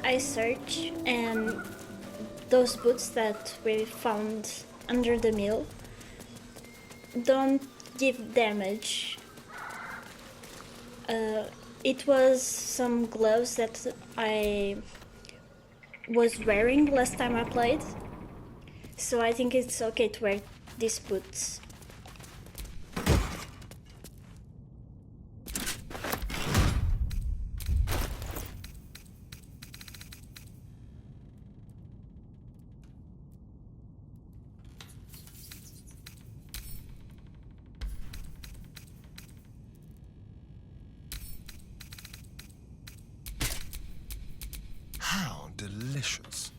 I search and those boots that we found under the mill don't give damage. It was some gloves that I was wearing last time I played, so I think it's okay to wear these boots. How delicious.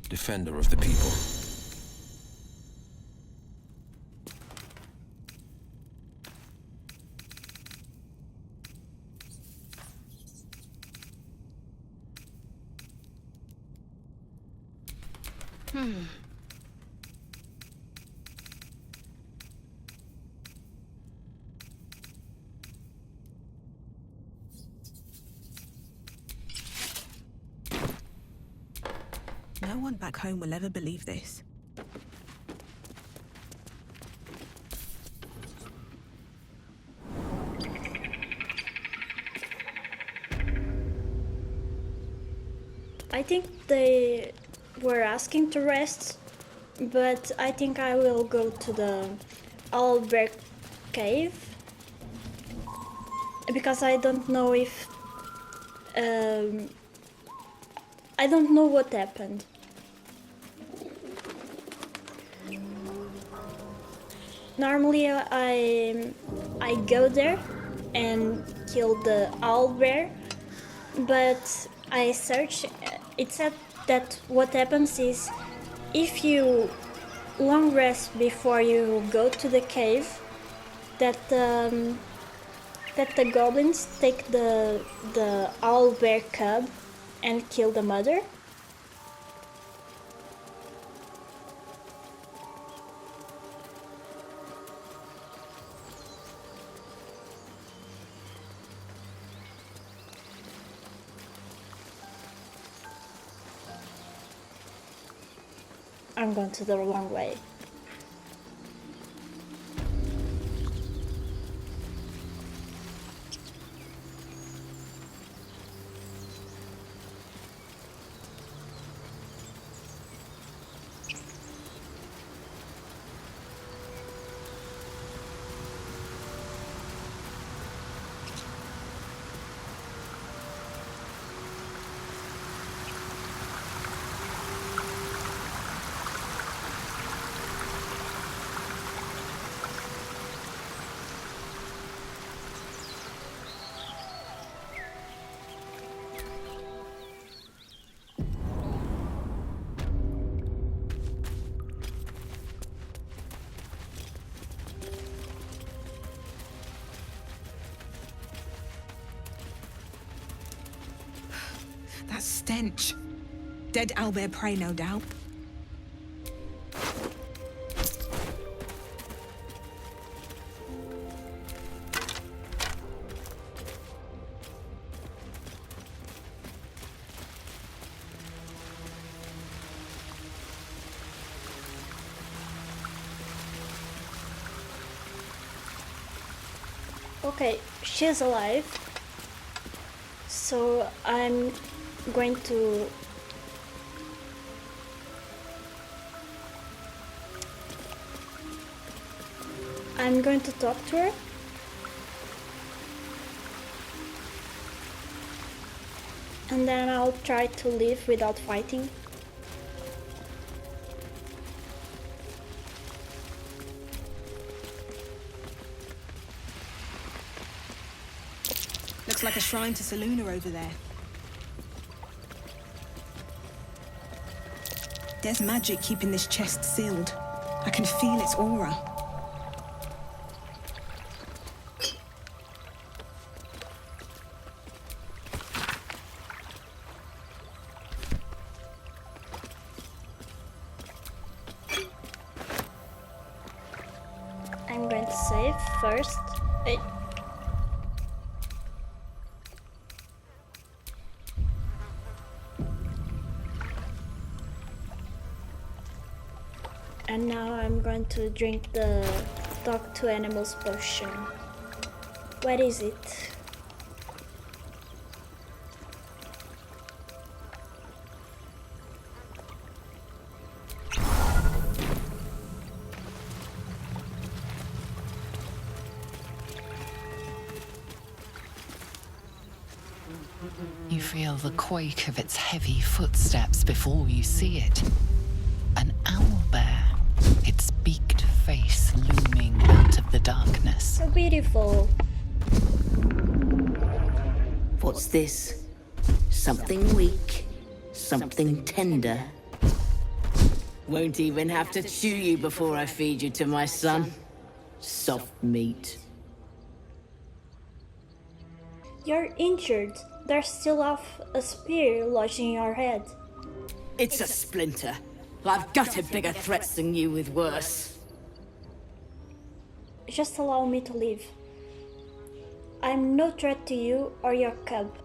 Defender of the people. No one back home will ever believe this. I think they were asking to rest, but I think I will go to the Albert cave because I don't know if I don't know what happened. Normally I go there and kill the owl bear, but I search. It said that what happens is if you long rest before you go to the cave, that that the goblins take the owl bear cub and kill the mother. I'm going to the wrong way. That stench. Dead owlbear prey, no doubt. Okay, she's alive. So I'm going to talk to her. And then I'll try to leave without fighting. Looks like a shrine to Saluna over there. There's magic keeping this chest sealed. I can feel its aura. going to save first. Eh. And now I'm going to drink the talk to animals potion. What is it? You feel the quake of its heavy footsteps before you see it. An owlbear, its beaked face looming out of the darkness. So beautiful. What's this? Something weak, something tender. Won't even have to chew you before I feed you to my son. Soft meat. You're injured. There's still off a spear lodged in your head. It's a splinter. I've gutted bigger threats than you with worse. Just allow me to live. I'm no threat to you or your cub.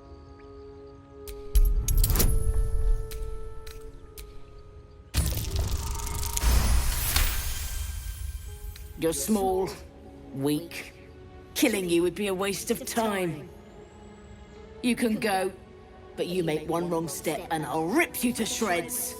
You're small, weak. Killing you would be a waste of time. You can go, but you make one wrong step and I'll rip you to shreds.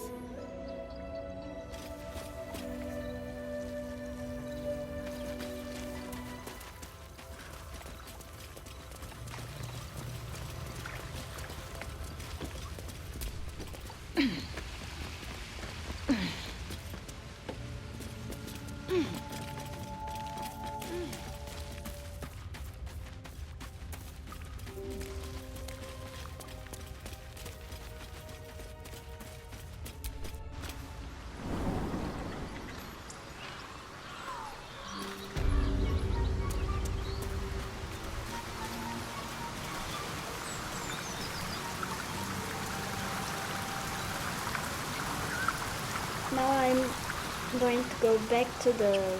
Now I'm going to go back to the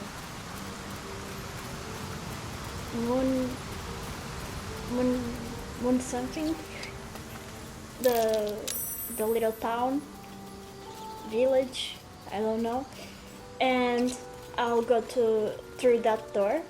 moon something, the little town, village, I don't know, and I'll go through that door.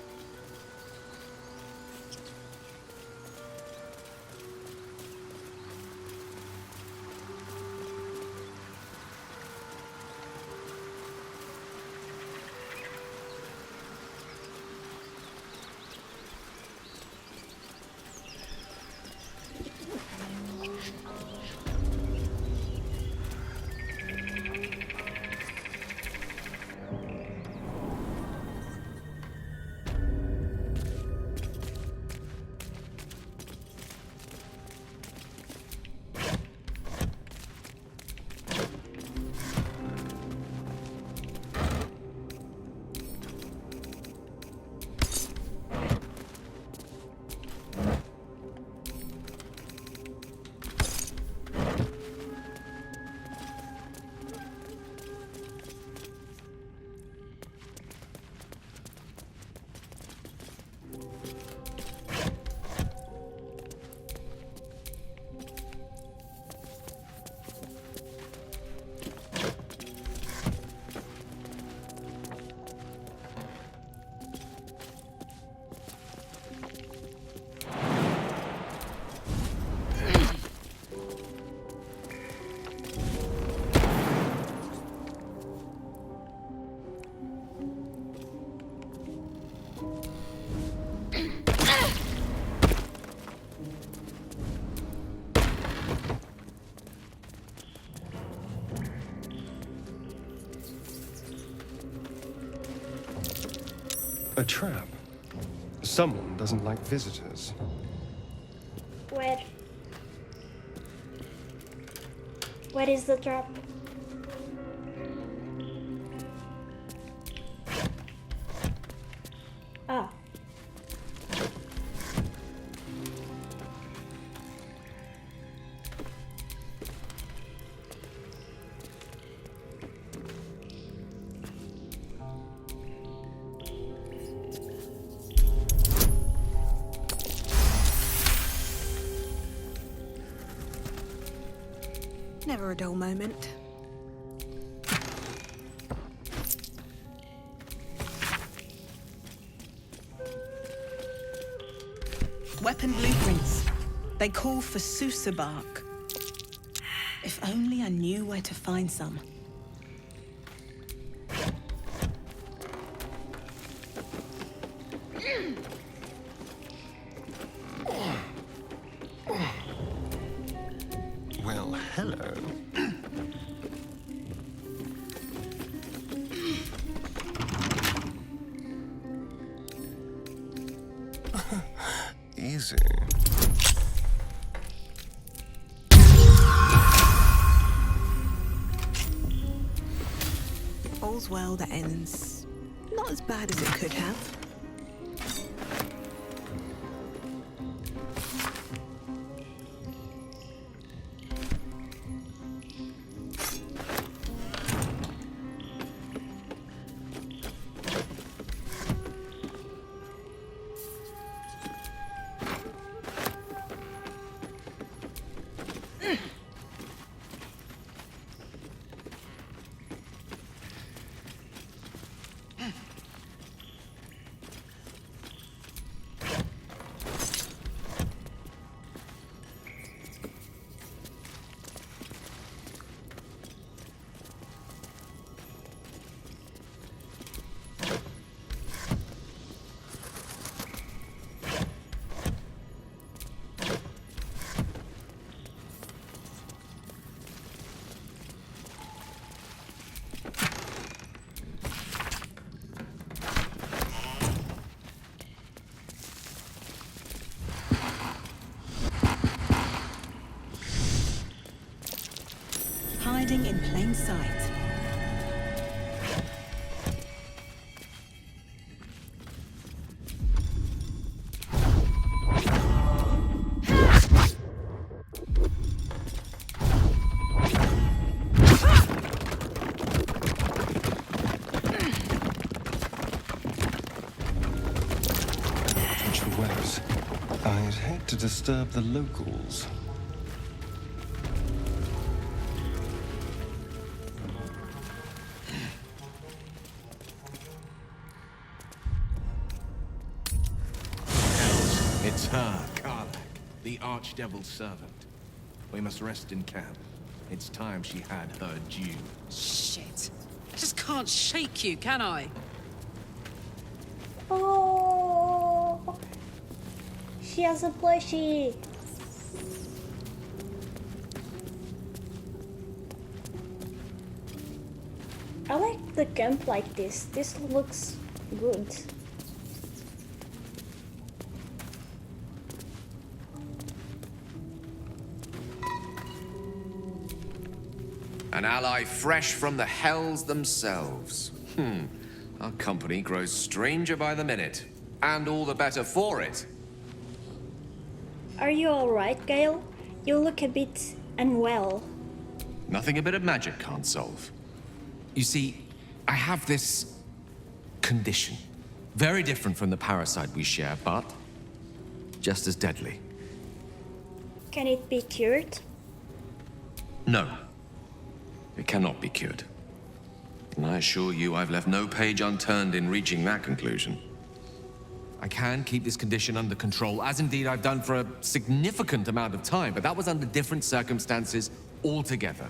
A trap. Someone doesn't like visitors. Where? Where is the trap? Ah. Never a dull moment. Weapon blueprints. They call for Sousa bark. If only I knew where to find some. Well, hello. Easy. All's well that ends not as bad as it could have. Hiding in plain sight. Potential webs. I'd hate to disturb the locals. It's her, Karlak, the Archdevil's servant. We must rest in camp. It's time she had her due. Shit. I just can't shake you, can I? Oh, she has a plushie. I like the camp like this. This looks good. An ally fresh from the hells themselves. Our company grows stranger by the minute. And all the better for it. Are you alright, Gale? You look a bit unwell. Nothing a bit of magic can't solve. You see, I have this condition. Very different from the parasite we share, but just as deadly. Can it be cured? No. It cannot be cured. And I assure you I've left no page unturned in reaching that conclusion. I can keep this condition under control, as indeed I've done for a significant amount of time, but that was under different circumstances altogether.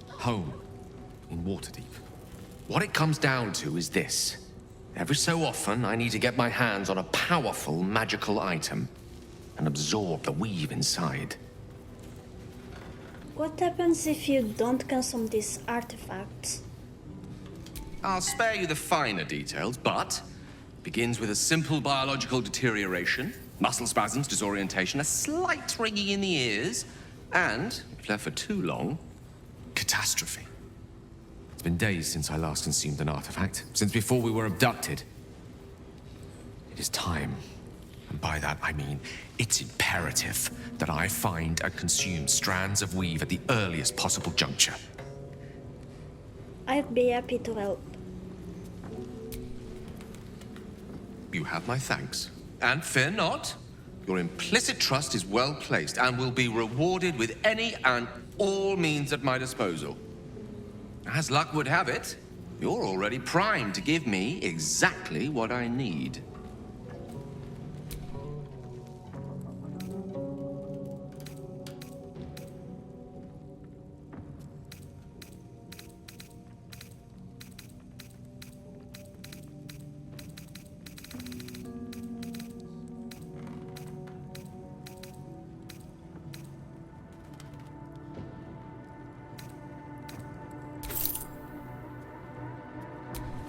Home, in Waterdeep. What it comes down to is this. Every so often, I need to get my hands on a powerful magical item and absorb the weave inside. What happens if you don't consume these artifacts? I'll spare you the finer details, but it begins with a simple biological deterioration, muscle spasms, disorientation, a slight ringing in the ears, and, if left for too long, catastrophe. It's been days since I last consumed an artifact, since before we were abducted. It is time, and by that I mean it's imperative that I find and consume strands of weave at the earliest possible juncture. I'd be happy to help. You have my thanks. And fear not, Your implicit trust is well placed and will be rewarded with any and all means at my disposal. As luck would have it, you're already primed to give me exactly what I need.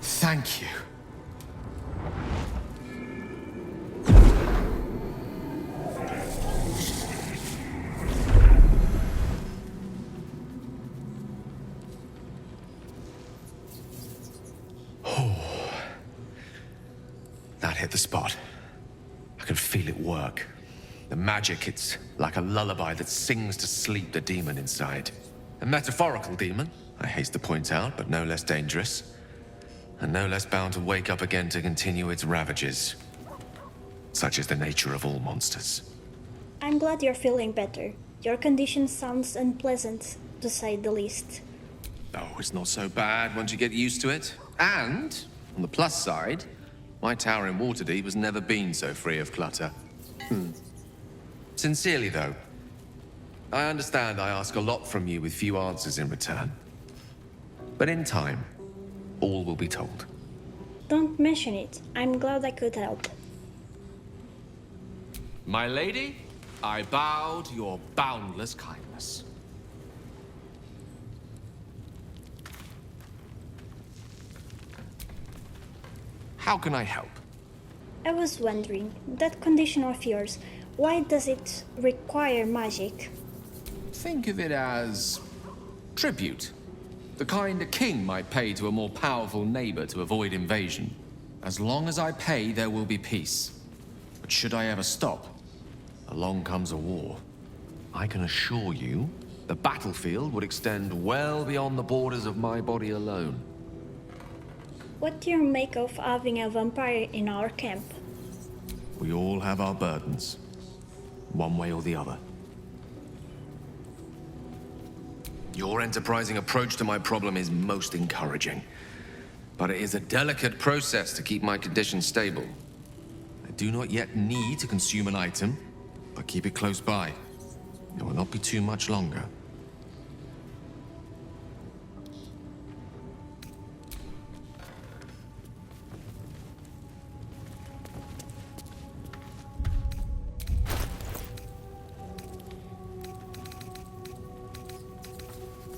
Thank you. That hit the spot. I can feel it work. The magic, it's like a lullaby that sings to sleep the demon inside. A metaphorical demon, I haste to point out, but no less dangerous. And no less bound to wake up again to continue its ravages. Such is the nature of all monsters. I'm glad you're feeling better. Your condition sounds unpleasant, to say the least. Oh, it's not so bad once you get used to it. And, on the plus side, my tower in Waterdeep has never been so free of clutter. Sincerely, though, I understand I ask a lot from you with few answers in return. But in time, all will be told. Don't mention it. I'm glad I could help. My lady, I bow to your boundless kindness. How can I help? I was wondering, that condition of yours, why does it require magic? Think of it as tribute. The kind a king might pay to a more powerful neighbor to avoid invasion. As long as I pay, there will be peace. But should I ever stop, along comes a war. I can assure you, the battlefield would extend well beyond the borders of my body alone. What do you make of having a vampire in our camp? We all have our burdens, one way or the other. Your enterprising approach to my problem is most encouraging. But it is a delicate process to keep my condition stable. I do not yet need to consume an item, but keep it close by. It will not be too much longer.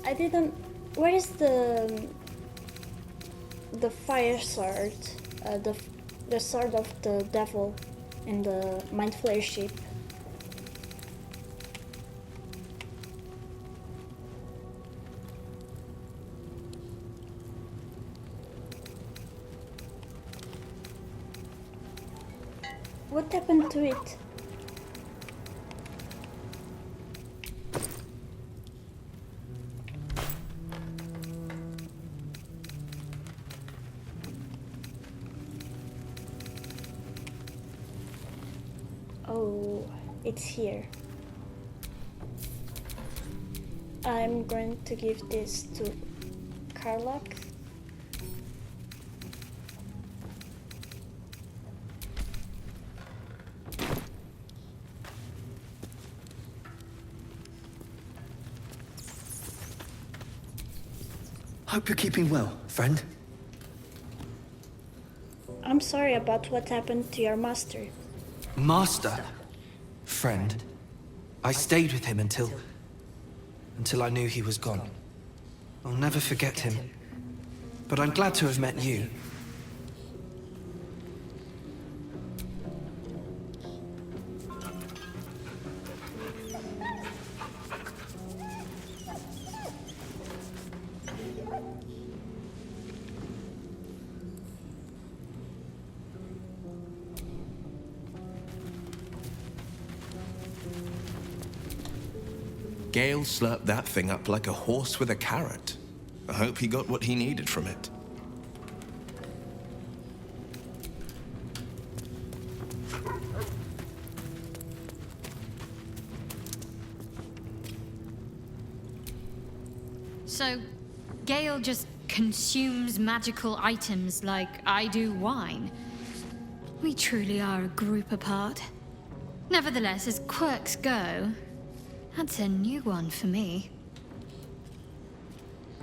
I didn't... Where is the fire sword? The sword of the devil in the Mind Flayer ship. What happened to it? Oh, it's here. I'm going to give this to Karlach. Hope you're keeping well, friend. I'm sorry about what happened to your master. Master? Friend. I stayed with him until I knew he was gone. I'll never forget him. But I'm glad to have met you. Gale slurped that thing up like a horse with a carrot. I hope he got what he needed from it. So, Gale just consumes magical items like I do wine. We truly are a group apart. Nevertheless, as quirks go, that's a new one for me.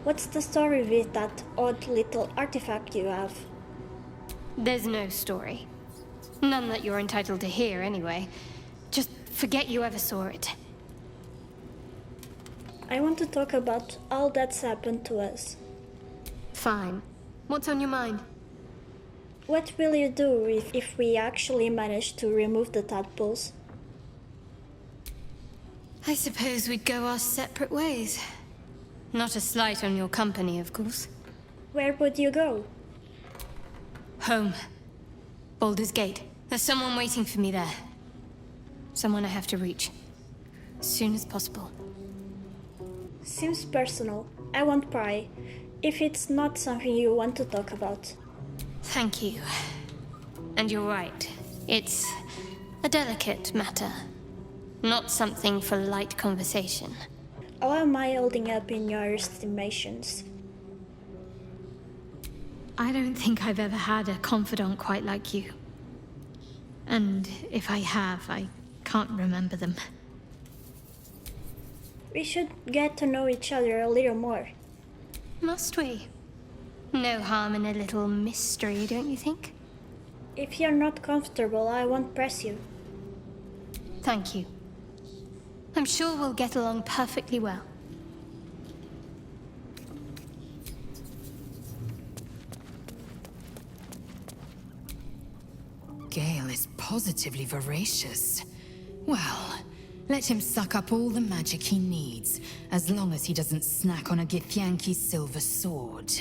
What's the story with that odd little artifact you have? There's no story. None that you're entitled to hear, anyway. Just forget you ever saw it. I want to talk about all that's happened to us. Fine. What's on your mind? What will you do if we actually manage to remove the tadpoles? I suppose we'd go our separate ways. Not a slight on your company, of course. Where would you go? Home. Baldur's Gate. There's someone waiting for me there. Someone I have to reach. As soon as possible. Seems personal. I won't pry. If it's not something you want to talk about. Thank you. And you're right. It's a delicate matter. Not something for light conversation. How am I holding up in your estimations? I don't think I've ever had a confidant quite like you. And if I have, I can't remember them. We should get to know each other a little more. Must we? No harm in a little mystery, don't you think? If you're not comfortable, I won't press you. Thank you. I'm sure we'll get along perfectly well. Gale is positively voracious. Well, let him suck up all the magic he needs, as long as he doesn't snack on a Githyanki's silver sword.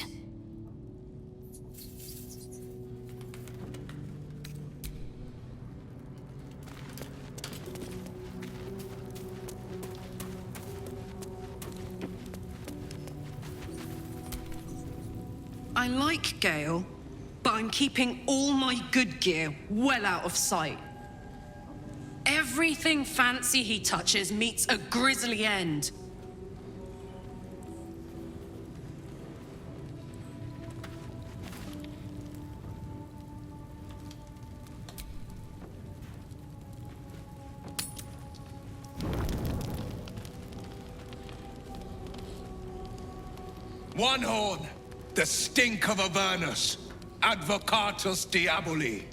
I like Gale, but I'm keeping all my good gear well out of sight. Everything fancy he touches meets a grisly end. One horn, the stink of Avernus, Advocatus Diaboli.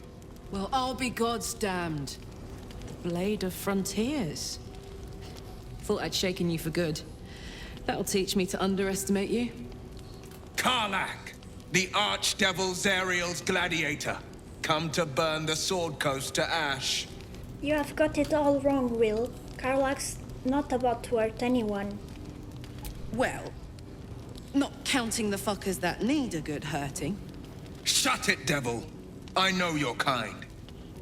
Well, I'll be God's damned. The Blade of Frontiers. Thought I'd shaken you for good. That'll teach me to underestimate you. Karlach, the Archdevil Zariel's gladiator, come to burn the Sword Coast to ash. You have got it all wrong, Will. Karlach's not about to hurt anyone. Well, not counting the fuckers that need a good hurting. Shut it, devil. I know your kind.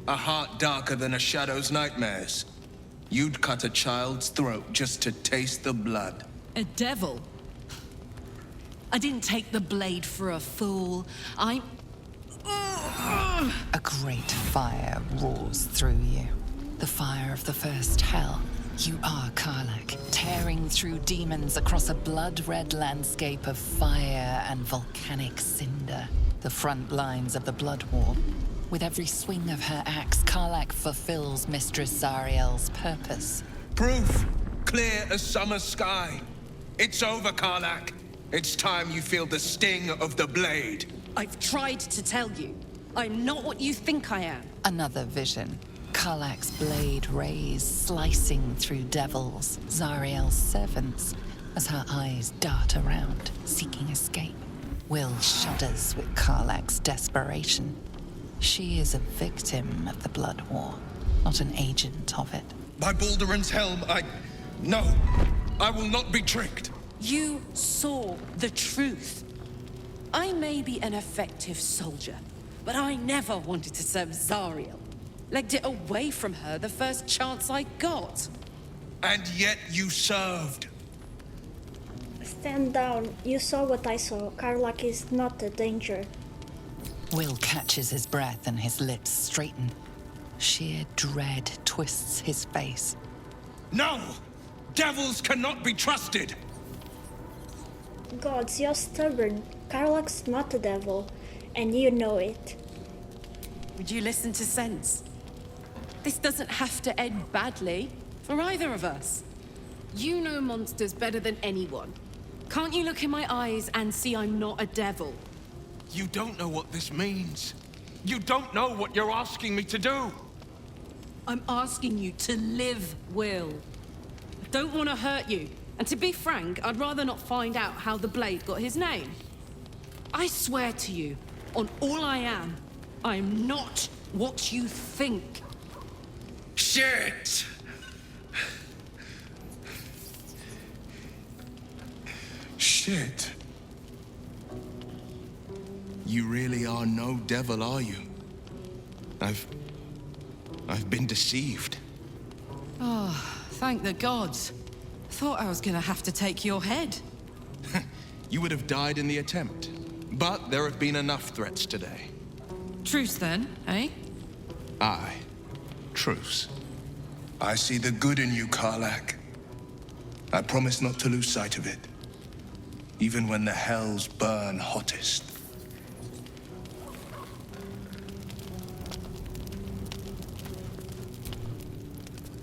A heart darker than a shadow's nightmares. You'd cut a child's throat just to taste the blood. A devil? I didn't take the blade for a fool. A great fire roars through you. The fire of the first hell. You are Karlach, tearing through demons across a blood-red landscape of fire and volcanic cinder. The front lines of the Blood War. With every swing of her axe, Karlach fulfills Mistress Zariel's purpose. Proof, clear as summer sky. It's over, Karlach. It's time you feel the sting of the blade. I've tried to tell you. I'm not what you think I am. Another vision. Karlach's blade rays slicing through devils, Zariel's servants, as her eyes dart around, seeking escape. Will shudders with Karlach's desperation. She is a victim of the Blood War, not an agent of it. By Baldur's helm, No, I will not be tricked. You saw the truth. I may be an effective soldier, but I never wanted to serve Zariel. Legged it away from her the first chance I got. And yet you served. Stand down. You saw what I saw. Karlach is not a danger. Will catches his breath and his lips straighten. Sheer dread twists his face. No! Devils cannot be trusted! Gods, you're stubborn. Karlach's not a devil, and you know it. Would you listen to sense? This doesn't have to end badly for either of us. You know monsters better than anyone. Can't you look in my eyes and see I'm not a devil? You don't know what this means. You don't know what you're asking me to do. I'm asking you to live, Will. I don't want to hurt you. And to be frank, I'd rather not find out how the blade got his name. I swear to you, on all I am not what you think. Shit! Shit. You really are no devil, are you? I've been deceived. Oh, thank the gods. Thought I was gonna have to take your head. You would have died in the attempt. But there have been enough threats today. Truce then, eh? Aye. Truce. I see the good in you, Karlach. I promise not to lose sight of it. Even when the hells burn hottest.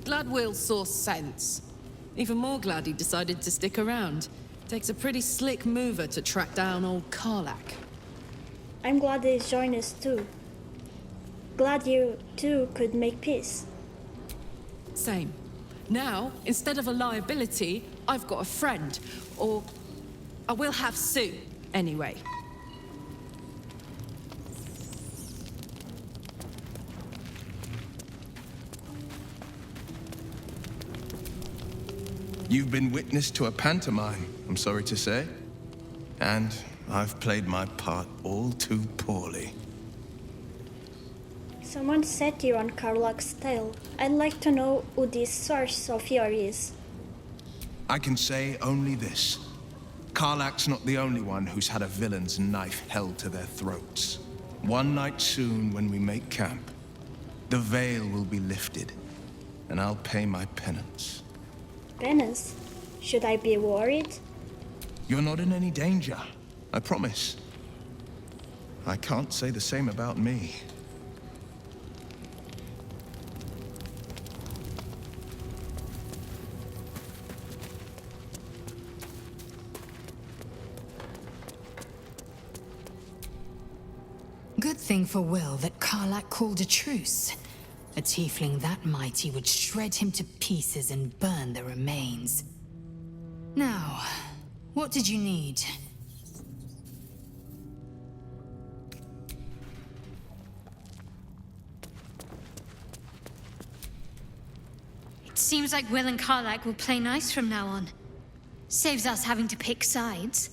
Glad Will saw sense. Even more glad he decided to stick around. Takes a pretty slick mover to track down old Karlach. I'm glad they joined us too. Glad you two could make peace. Same. Now, instead of a liability, I've got a friend. Or I will have Sue, anyway. You've been witness to a pantomime, I'm sorry to say. And I've played my part all too poorly. Someone set you on Karlach's tail. I'd like to know who this source of yours is. I can say only this. Karlach's not the only one who's had a villain's knife held to their throats. One night soon, when we make camp, the veil will be lifted, and I'll pay my penance. Penance? Should I be worried? You're not in any danger, I promise. I can't say the same about me. Good thing for Will that Karlach called a truce. A tiefling that mighty would shred him to pieces and burn the remains. Now, what did you need? It seems like Will and Karlach will play nice from now on. Saves us having to pick sides.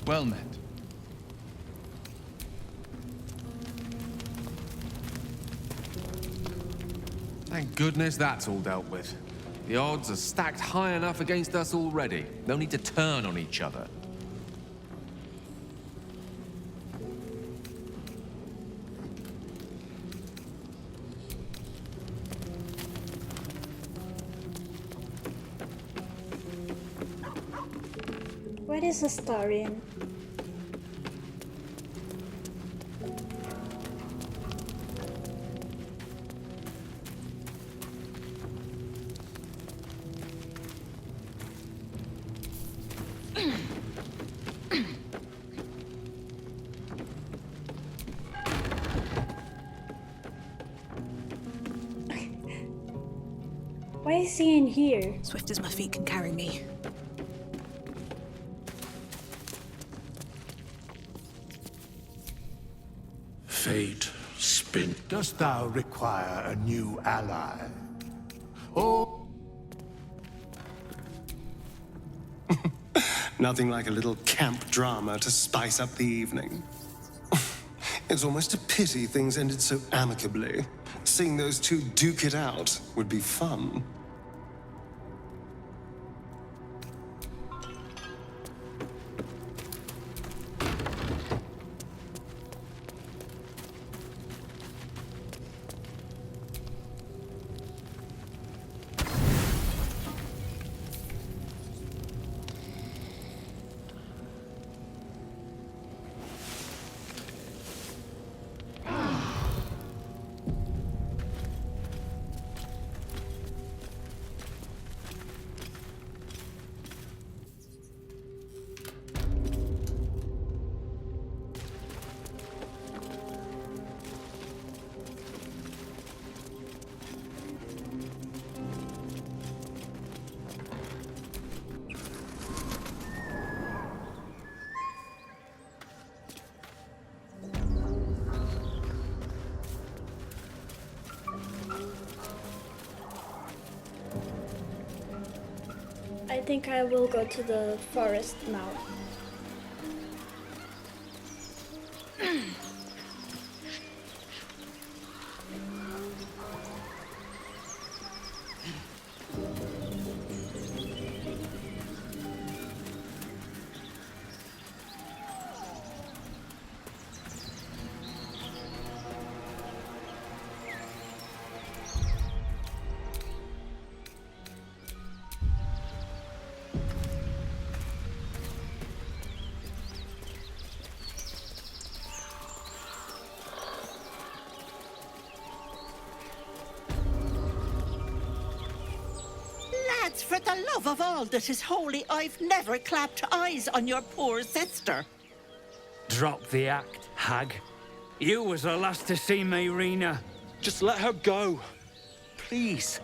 Well met. Thank goodness that's all dealt with. The odds are stacked high enough against us already. No need to turn on each other. What is a Astarian? Why is he in here? Swift as my feet can carry me. Fate, spin. Dost thou require a new ally? Oh, Nothing like a little camp drama to spice up the evening. It's almost a pity things ended so amicably. Seeing those two duke it out would be fun. think I will go to the forest now. Lads, for the love of all that is holy, I've never clapped eyes on your poor sister. Drop the act, hag. You was the last to see Mayrina. Just let her go. Please.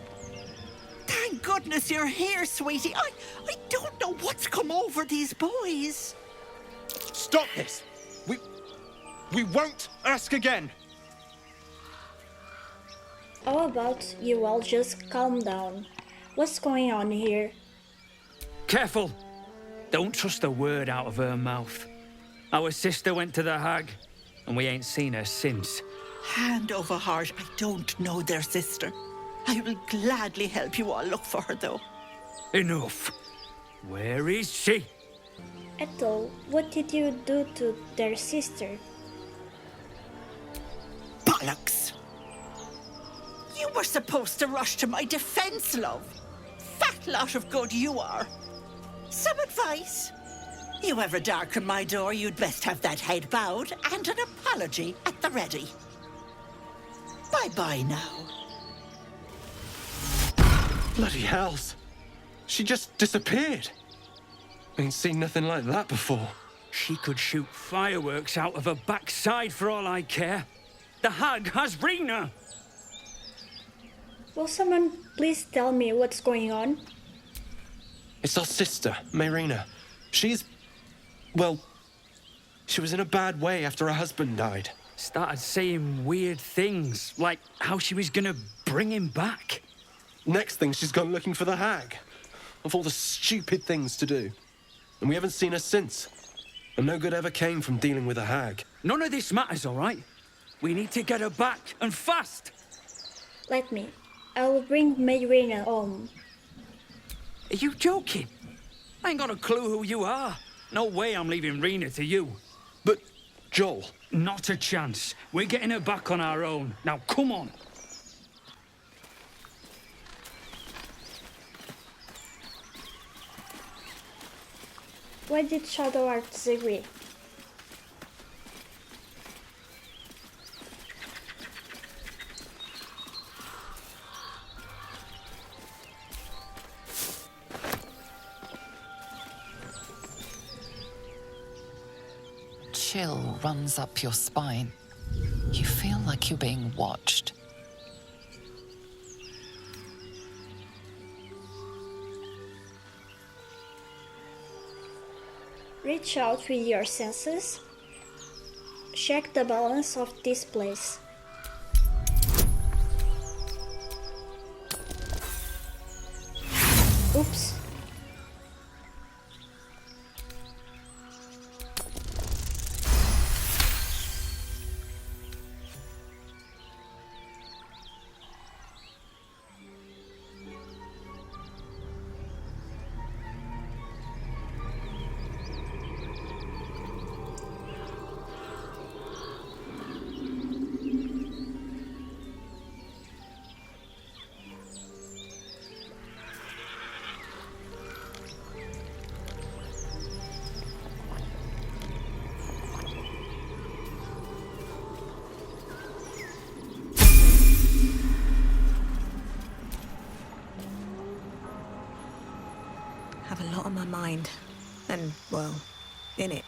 Thank goodness you're here, sweetie. I don't know what's come over these boys. Stop this! We won't ask again! How about you all just calm down? What's going on here? Careful! Don't trust a word out of her mouth. Our sister went to the hag, and we ain't seen her since. Hand over heart, I don't know their sister. I will gladly help you all look for her, though. Enough. Where is she? Ethel, what did you do to their sister? Bollocks! You were supposed to rush to my defense, love. Fat lot of good you are. Some advice? You ever darken my door, you'd best have that head bowed and an apology at the ready. Bye-bye now. Bloody hells. She just disappeared. Ain't seen nothing like that before. She could shoot fireworks out of her backside for all I care. The hag has Rena. Will someone please tell me what's going on? It's our sister, Mayrina. She's... well... she was in a bad way after her husband died. Started saying weird things, like how she was gonna bring him back. Next thing, she's gone looking for the hag. Of all the stupid things to do. And we haven't seen her since. And no good ever came from dealing with a hag. None of this matters, all right? We need to get her back, and fast! Let me. I will bring Mayrina home. Are you joking? I ain't got a clue who you are. No way I'm leaving Rena to you. But, Joel... Not a chance. We're getting her back on our own. Now, come on. Why did Shadow Arts agree? Chill runs up your spine. You feel like you're being watched. Reach out with your senses. Check the balance of this place. Oops. Have a lot on my mind. And, well, in it.